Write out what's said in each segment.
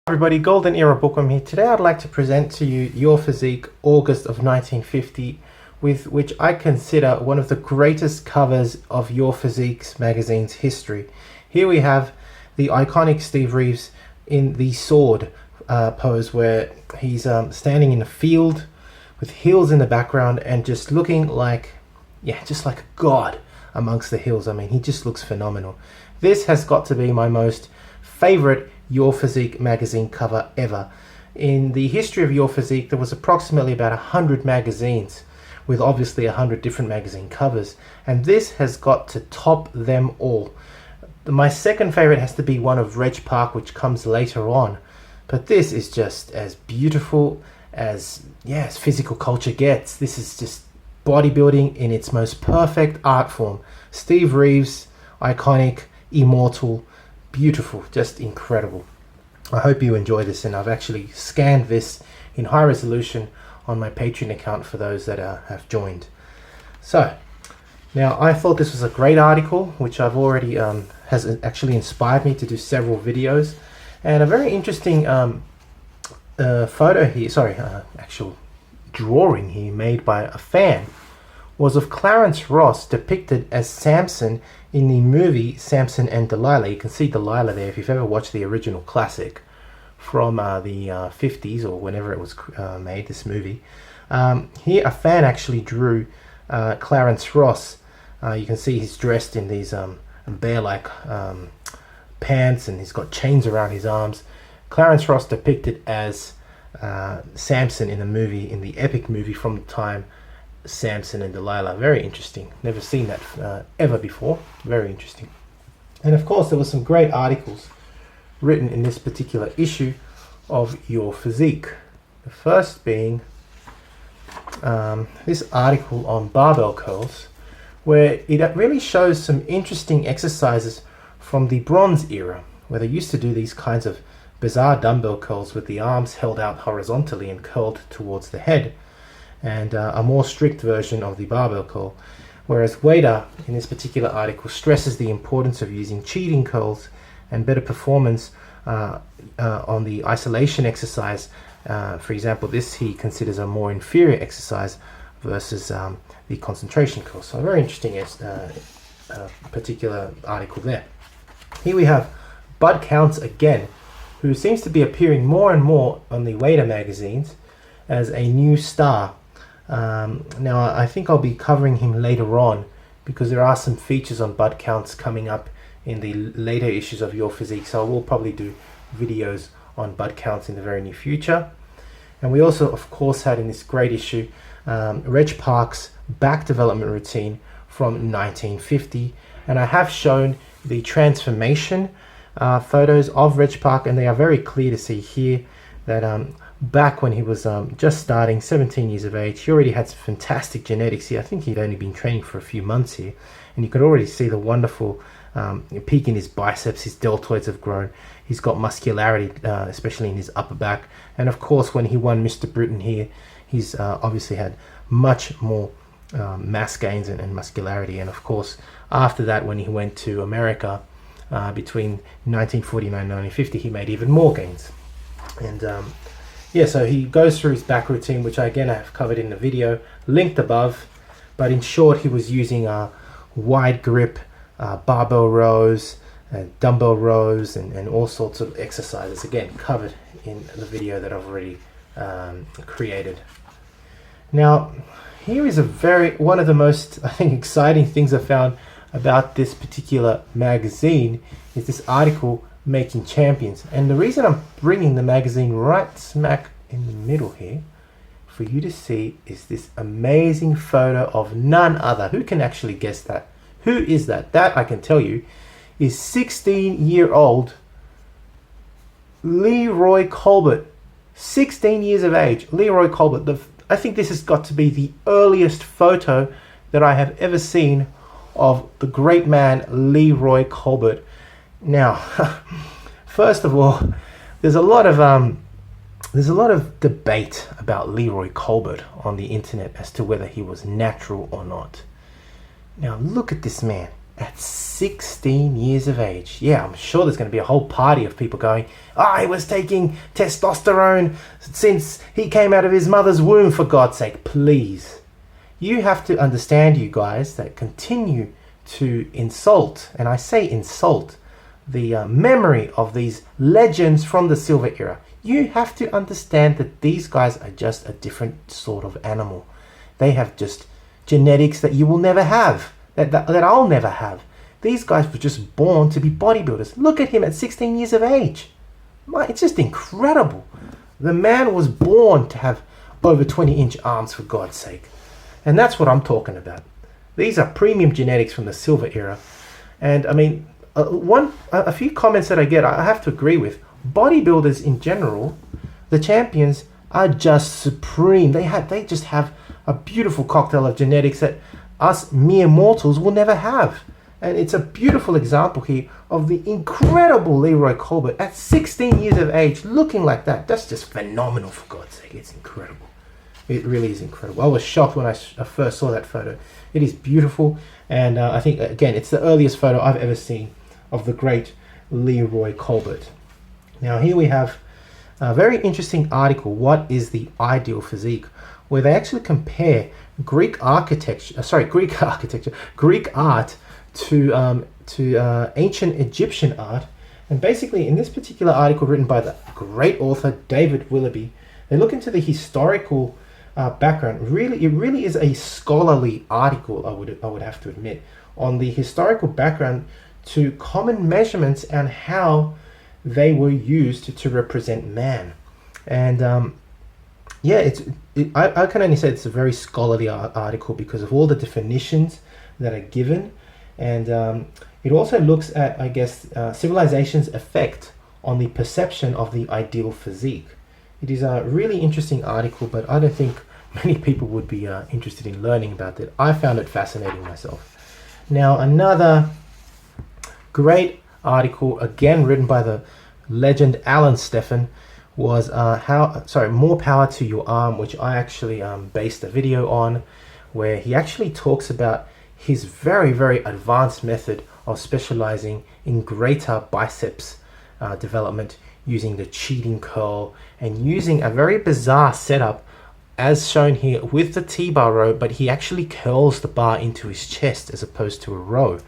Everybody, Golden Era Bookworm here. Today I'd like to present to you Your Physique, August of 1950, with which I consider one of the greatest covers of Your Physique's magazine's history. Here we have the iconic Steve Reeves in the sword pose, where he's standing in a field with hills in the background and just looking like, just like a god amongst the hills. I mean, he just looks phenomenal. This has got to be my most favorite Your Physique magazine cover ever. In the history of Your Physique, there was approximately about 100 magazines with obviously 100 different magazine covers, and this has got to top them all. My second favorite has to be one of Reg Park, which comes later on, but this is just as beautiful as physical culture gets. This is just bodybuilding in its most perfect art form. Steve Reeves, iconic, immortal, beautiful, just incredible. I hope you enjoy this, and I've actually scanned this in high resolution on my Patreon account for those that have joined. So now I thought this was a great article, which I've already has actually inspired me to do several videos, and a very interesting photo here, actual drawing here made by a fan, was of Clarence Ross depicted as Samson in the movie Samson and Delilah. You can see Delilah there if you've ever watched the original classic from the 50s or whenever it was made, this movie. Here a fan actually drew Clarence Ross. You can see he's dressed in these bear-like pants, and he's got chains around his arms. Clarence Ross depicted as Samson in the movie, in the epic movie from the time, Samson and Delilah. Very interesting. Never seen that ever before. Very interesting. And of course there were some great articles written in this particular issue of Your Physique. The first being this article on barbell curls, where it really shows some interesting exercises from the Bronze Era, where they used to do these kinds of bizarre dumbbell curls with the arms held out horizontally and curled towards the head, and a more strict version of the barbell curl. Whereas Wader, in this particular article, stresses the importance of using cheating curls and better performance on the isolation exercise. For example, this he considers a more inferior exercise versus the concentration curl. So a very interesting particular article there. Here we have Bud Counts again, who seems to be appearing more and more on the Wader magazines as a new star. Now I think I'll be covering him later on, because there are some features on Bud Counts coming up in the later issues of Your Physique, so I will probably do videos on Bud Counts in the very near future. And we also of course had in this great issue Reg Park's back development routine from 1950, and I have shown the transformation photos of Reg Park, and they are very clear to see here that back when he was just starting, 17 years of age, he already had some fantastic genetics here. I think he'd only been training for a few months here, and you could already see the wonderful peak in his biceps. His deltoids have grown. He's got muscularity, especially in his upper back, and of course when he won Mr. Britain here, he's obviously had much more mass gains and muscularity. And of course after that, when he went to America between 1949 and 1950, he made even more gains. And so he goes through his back routine, which I again have covered in the video linked above. But in short, he was using wide grip barbell rows, dumbbell rows, and all sorts of exercises, again covered in the video that I've already created. Now here is one of the most, I think, exciting things I found about this particular magazine is this article, Making Champions. And the reason I'm bringing the magazine right smack in the middle here for you to see is this amazing photo of none other. Who can actually guess that? Who is that? That I can tell you is 16-year-old Leroy Kolbert. 16 years of age, Leroy Kolbert. I think this has got to be the earliest photo that I have ever seen of the great man Leroy Kolbert. Now, first of all, there's a lot of debate about Leroy Kolbert on the internet as to whether he was natural or not. Now look at this man. at 16 years of age. Yeah, I'm sure there's going to be a whole party of people going, oh, he was taking testosterone since he came out of his mother's womb, for God's sake. Please. You have to understand, you guys, that continue to insult, and I say insult, the memory of these legends from the Silver Era. You have to understand that these guys are just a different sort of animal. They have just genetics that you will never have. That I'll never have. These guys were just born to be bodybuilders. Look at him at 16 years of age. It's just incredible. The man was born to have over 20-inch arms, for God's sake. And that's what I'm talking about. These are premium genetics from the Silver Era. And I mean, a few comments that I get, I have to agree with. Bodybuilders in general, the champions, are just supreme. They just have a beautiful cocktail of genetics that us mere mortals will never have. And it's a beautiful example here of the incredible Leroy Colbert at 16 years of age, looking like that. That's just phenomenal, for God's sake. It's incredible. It really is incredible. I was shocked when I first saw that photo. It is beautiful. And I think, again, it's the earliest photo I've ever seen of the great Leroy Colbert. Now, here we have a very interesting article, What is the Ideal Physique?, where they actually compare Greek art to ancient Egyptian art. And basically, in this particular article written by the great author David Willoughby, they look into the historical background. It really is a scholarly article, I would have to admit, on the historical background to common measurements and how they were used to represent man. And yeah, I can only say it's a very scholarly article because of all the definitions that are given. And it also looks at, I guess, civilization's effect on the perception of the ideal physique. It is a really interesting article, but I don't think many people would be interested in learning about it. I found it fascinating myself. Now, another great article, again written by the legend Alan Stephan, was More Power to Your Arm, which I actually based a video on, where he actually talks about his very, very advanced method of specializing in greater biceps development using the cheating curl and using a very bizarre setup as shown here with the T-bar row, but he actually curls the bar into his chest as opposed to a row,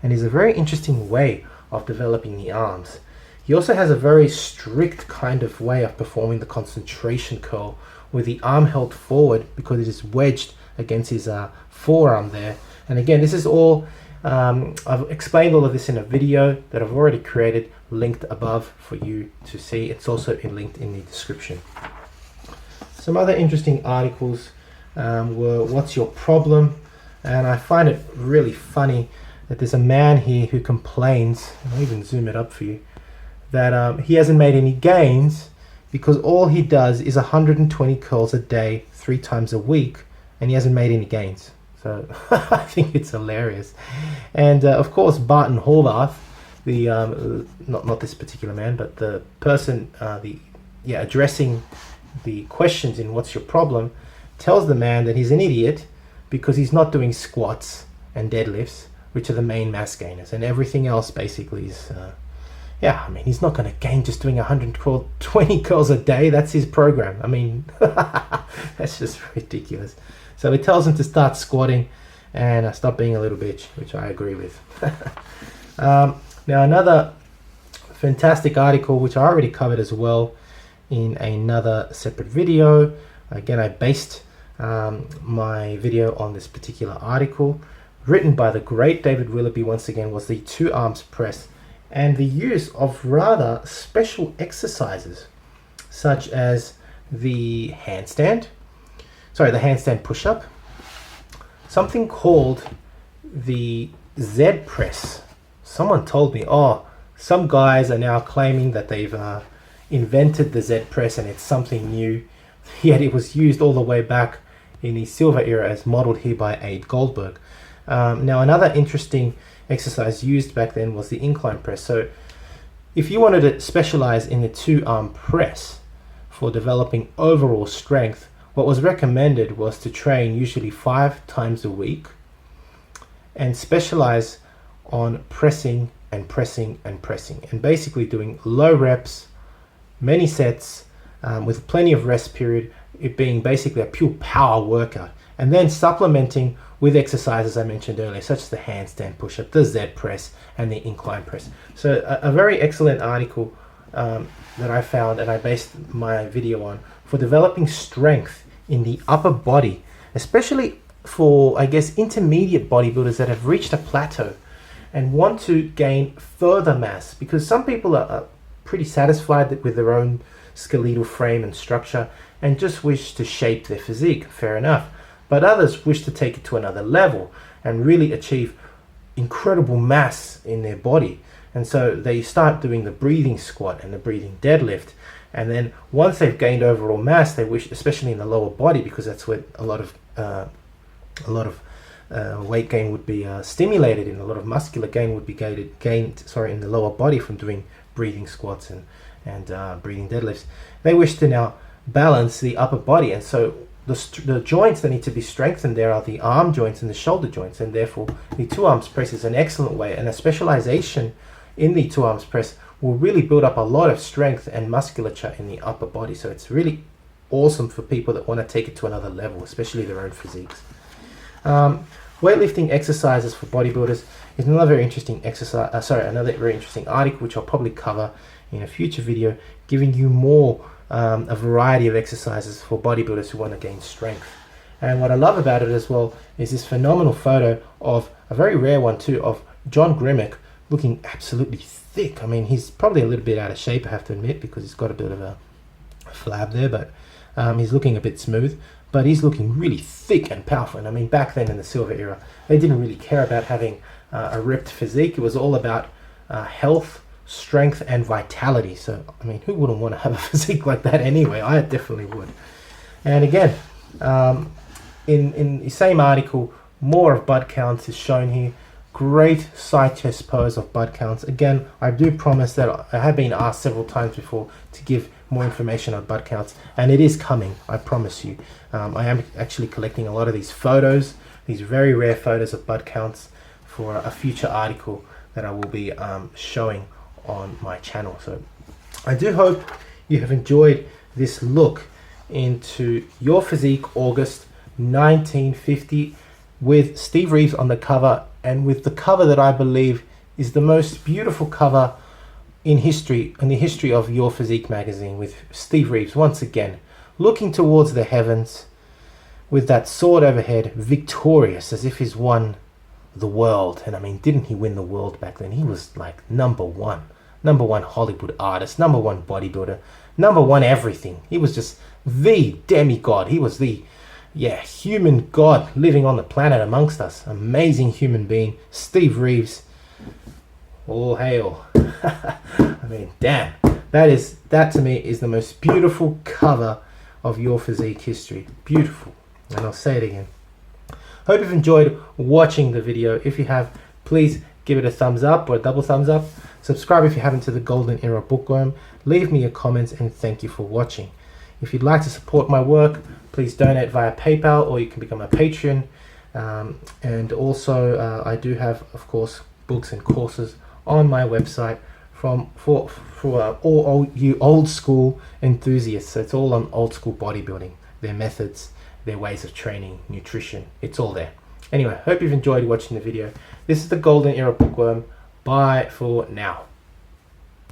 and is a very interesting way of developing the arms. He also has a very strict kind of way of performing the concentration curl with the arm held forward because it is wedged against his forearm there. And again, this is all, I've explained all of this in a video that I've already created, linked above for you to see. It's also linked in the description. Some other interesting articles were What's Your Problem? And I find it really funny that there's a man here who complains, I'll even zoom it up for you, that he hasn't made any gains because all he does is 120 curls a day, 3 times a week, and he hasn't made any gains. So I think it's hilarious. And of course, Barton Horvath, the not this particular man, but the person addressing the questions in What's Your Problem, tells the man that he's an idiot because he's not doing squats and deadlifts, which are the main mass gainers, and everything else basically is I mean, he's not going to gain just doing 120 curls a day. That's his program. I mean, that's just ridiculous. So it tells him to start squatting and stop being a little bitch, which I agree with. Now, another fantastic article, which I already covered as well in another separate video. Again, I based my video on this particular article, written by the great David Willoughby, once again, was the 2 arms press and the use of rather special exercises, such as the handstand push-up, something called the Z press. Someone told me, some guys are now claiming that they've invented the Z press and it's something new, yet it was used all the way back in the Silver Era as modeled here by Abe Goldberg. Now, another interesting exercise used back then was the incline press. So if you wanted to specialize in the 2-arm press for developing overall strength, what was recommended was to train usually 5 times a week and specialize on pressing and pressing and pressing, and basically doing low reps, many sets, with plenty of rest period, it being basically a pure power workout, and then supplementing with exercises I mentioned earlier, such as the handstand push-up, the Z press, and the incline press. So a very excellent article that I found and I based my video on for developing strength in the upper body, especially for, I guess, intermediate bodybuilders that have reached a plateau and want to gain further mass, because some people are pretty satisfied with their own skeletal frame and structure and just wish to shape their physique. Fair enough. But others wish to take it to another level and really achieve incredible mass in their body. And so they start doing the breathing squat and the breathing deadlift. And then once they've gained overall mass, they wish, especially in the lower body, because that's where a lot of weight gain would be stimulated, and a lot of muscular gain would be gained in the lower body from doing breathing squats and breathing deadlifts. They wish to now balance the upper body, and so the joints that need to be strengthened there are the arm joints and the shoulder joints, and therefore the two arms press is an excellent way, and a specialization in the two arms press will really build up a lot of strength and musculature in the upper body. So it's really awesome for people that want to take it to another level, especially their own physiques. Weightlifting exercises for bodybuilders is another very interesting another very interesting article, which I'll probably cover in a future video, giving you more a variety of exercises for bodybuilders who want to gain strength. And what I love about it as well is this phenomenal photo of a very rare one too, of John Grimmick looking absolutely thick. I mean, he's probably a little bit out of shape, I have to admit, because he's got a bit of a flab there, but he's looking a bit smooth, but he's looking really thick and powerful. And I mean, back then in the silver era, they didn't really care about having a ripped physique. It was all about health, strength, and vitality. So I mean, who wouldn't want to have a physique like that anyway? I definitely would. And again, in the same article, more of butt counts is shown here. Great side chest pose of butt counts. Again, I do promise that I have been asked several times before to give more information on butt counts, and it is coming, I promise you. I am actually collecting a lot of these photos, these very rare photos of butt counts, for a future article that I will be showing on my channel. So I do hope you have enjoyed this look into Your Physique August 1950 with Steve Reeves on the cover, and with the cover that I believe is the most beautiful cover in the history of Your Physique magazine, with Steve Reeves once again looking towards the heavens with that sword overhead, victorious, as if he's won the world. And I mean, didn't he win the world back then? He was like number one Hollywood artist, number one bodybuilder, number one everything. He was just the demigod. He was the human god living on the planet amongst us. Amazing human being, Steve Reeves. All hail. I mean, damn, that to me is the most beautiful cover of Your Physique history. Beautiful. And I'll say it again. Hope you've enjoyed watching the video. If you have, please give it a thumbs up or a double thumbs up. Subscribe if you haven't to the Golden Era Bookworm. Leave me your comments, and thank you for watching. If you'd like to support my work, please donate via PayPal, or you can become a Patreon. And also, I do have, of course, books and courses on my website for all you old school enthusiasts. So it's all on old school bodybuilding, their methods, their ways of training, nutrition. It's all there. Anyway, hope you've enjoyed watching the video. This is the Golden Era Bookworm. Bye for now.